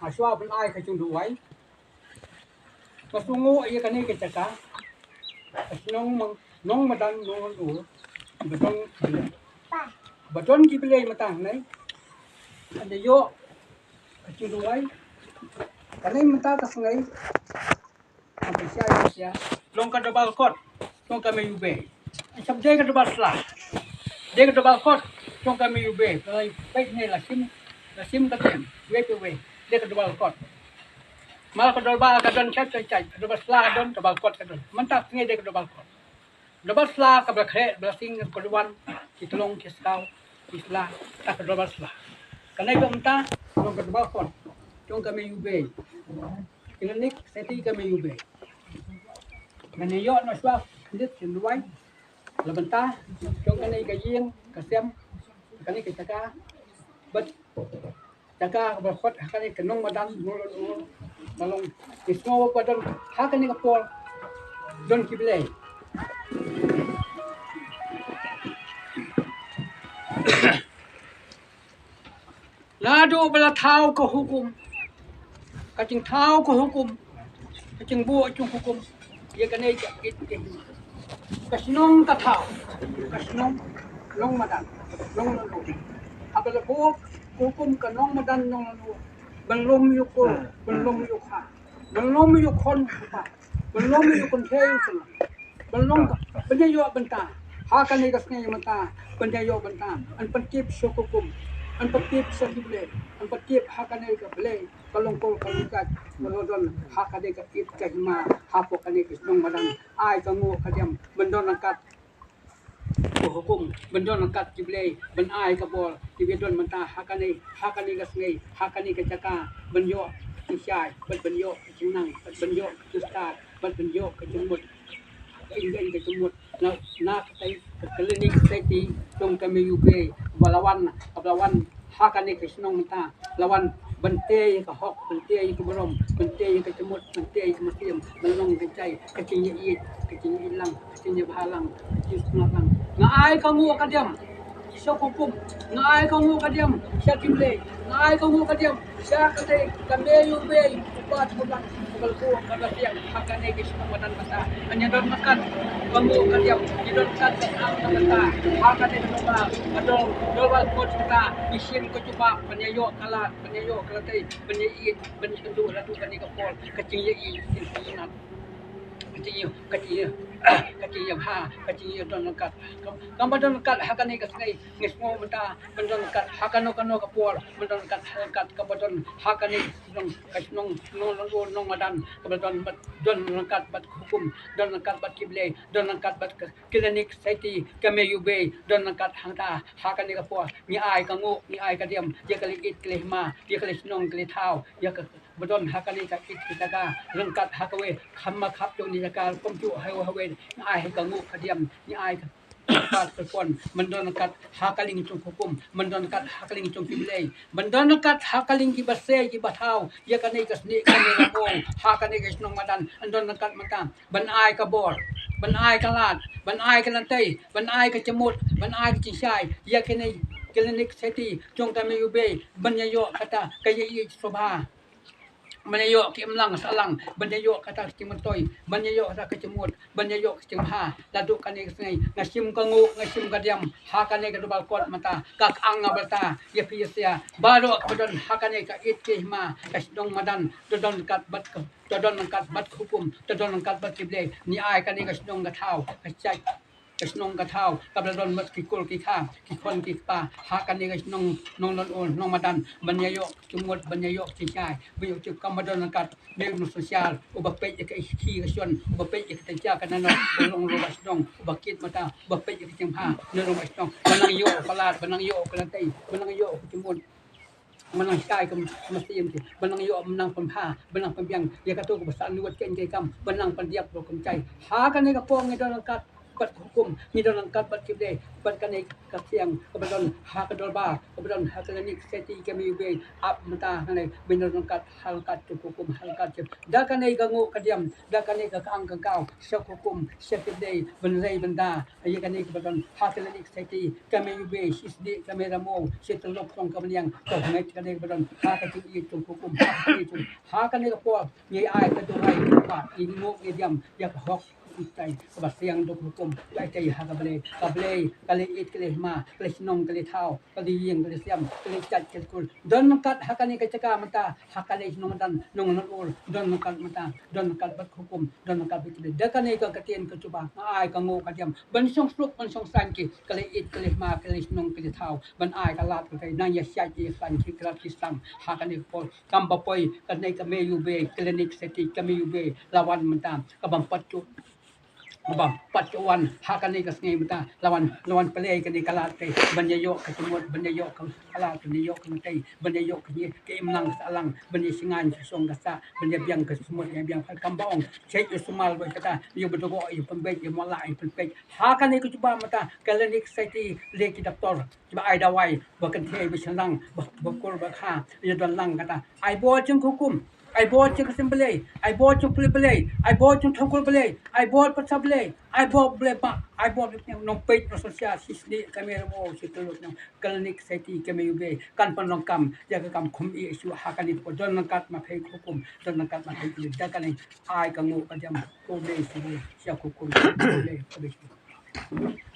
aswa pun ai ka chung duai kasungu iya kani ke caka nong madan nong du beton ki pilih matang nai ada yo ka chung duai kani mata ka sungai apa sia long ka double kot long ka me ube sab je ka double sla je ka double kot long ka me ube kai pai ne la sim ka tem we je ka double kot mal ka double ka don chat chat double sla don double kot ka don mantap ngai je ka double kot double sla ka bra khe bra sing ko wan ki tlong ki skau ki sla ta ka double sla kanai ka mta long ka double kot long ka me ube Klinik seti kami ube. Meneyo no swab dit sinduai. Labenta jong kani kaying kasem kani kitaka bat taka berkhot kani kenong madan mulun malong ismo padon hakani kapol don kiblei. Lado bala tau ke hukum. Kacing tau ke hukum. Kacing buat cung hukum. Dia kena ikut kasnong katau. Kasnong long madan. Long lalu. Apabila buat hukum kanong madan long lalu. Belum yukul. Belum yukha. Belum yukon. Belum yukon tayu sana. Belum penyayok bentang. Hakan ni kasnya mata. Penyayok bentang. An penkip syukukum. An penkip sakibule. An penkip hakan ni kabule. Kalongkol kalukat. Melodon hakan ni kakit kahima. Hapokan ni kasnong madan. Ai kamu kadiam. Bendon angkat. Hukum bendon angkat kiblei ben ai kabol kibedon mentah hakani kasngai hakani kecaka benyo kisai benyo kecunang benyo kustat benyo kecumut ingin kecumut na kai klinik seti tong kami ube balawan hakani kasnong mentah lawan bente ka hok bente ka borom bente ka cemut bente ka matiam melong kencai kecing ilang kecing bahalang kecing lang ngai kamu akadiam iso hukum ngai kamu akadiam syakimle ngai kamu akadiam syakate kame ube upat bulan balko kada siang hakane kisno madan mata hanya don makan kamu akadiam didon kat ang mata hakane coba adol dol kot kita isin ko coba penyayo kalat penyayo kalatai penyait bendu latu kani kapol kecing yi sinat kecil kecil don kat kam don kat hakane kasngai ngismo menta bendon kat hakano kano kapol bendon kat kabadon hakane nong kasnong nong madan kabadon don kat bat hukum don kat bat kible don kat bat klinik seti kame ube don kat hangta hakane kapol ni ai kangu ni ai kadiam dia kali it klehma dia kali snong kali thau dia bedon hakani ka kitaka lengkat hakawe khamma khap tu ni ka komju hawe ai kangu kadiam ni ai kat pon mendon kat hakaling chung hukum mendon kat hakaling chung kiblei mendon kat hakaling ki base ki bathau ya kanai kasni kanai ramong hakani kisnong madan andon kat mata ban ai ka bor ban ai kalat ban ai kalantai ban ai ka cemut ban ai ki chisai ya kanai klinik seti chung kami ube banyayo kata kaya i sobha banyayo ki amlang salang banyayo kata cimutoi banyayo kata kecemut banyayo kecemha ladu kani ngai ngasim kangu ngasim kadiam hakane ka dubal kot mata kak anga bata ya pisia baro kabadon hakane ka itkihma kasdong madan dodon kat bat dodon kat bat hukum dodon kat bat kible ni ai kani kasdong ka thau kacai kasnong ka thau kabadon mat kikul ki kha ki kon ki pa hakane kasnong nong lon on nong madan banyayo cumut banyayo cicai bayo cuk kamadon kat media sosial ubape ka ki kasion ubape ka taja kanano long robas dong ubakit mata ubape ka cemha nong robas dong banang yo palat banang yo kalantai banang yo cumut menang sky ke mesti mesti benang yo menang pemha benang pembiang dia kata ko basan luat ken ke kam benang pendiap ro kem cai ha kan ni ka pong ngedon kat bat hukum ni dalam kat bat kibde bat kanai kasiang kebetulan hak kedolba kebetulan hak klinik seti kami ube ap mata kanai benar kat hal kat hukum hal kat dah kanai gangu kadiam dah kanai ka ang kau syak hukum syak kibde benrai benda ayah kanai kebetulan hak klinik seti kami ube sisdi kami ramo setelok tong kami yang kau kanai kanai kebetulan hak kat itu hukum hak itu hak kanai ko ni ai kedurai ba ini ni diam ya hok tay kebastiang dok hukum lai tay ha kable kali it kali ma kali sinong kali thau kali yeng kali siam kali chat kali kul don kat hakani ka caka mata hakale sinong dan nong nol don kat mata don kat bat hukum don kat bikle dakane ka katien ka cuba ai ka ngo ka diam ban song sluk ban song san ki kali it kali ma kali sinong kali thau ban ai ka lat ka nang ya sya ki san ki krat ki sam hakani pol kam ba poi kanai ka me yu be klinik seti kami yu be lawan mata ka bam pat cu bang pacuan hakani ka sngai mata lawan pelai kani kalat kai banyayo ka tumut banyayo ka kalat banyayo ka kai banyayo ka ni ke imlang salang banya singan song gasa banya biang ka sumut yang biang kambong cek sumal ba kata yu bedogo yu pembek yu malai pembek hakani ku cuba mata klinik seti leki doktor cuba ai dawai bakan thei bisalang bakul bakha yu dan lang kata ai bo chung hukum ai bought chicken simple I bought you play I bought you thokol play I bought patable I bought blepa I bought no page no social sisli kamera mo situlok no klinik seti kami ube kan panong kam jaga kam khum i su hakani ko don kat ma phei hukum don kat ma phei da kan ai kangu ka jam ko le su sia hukum le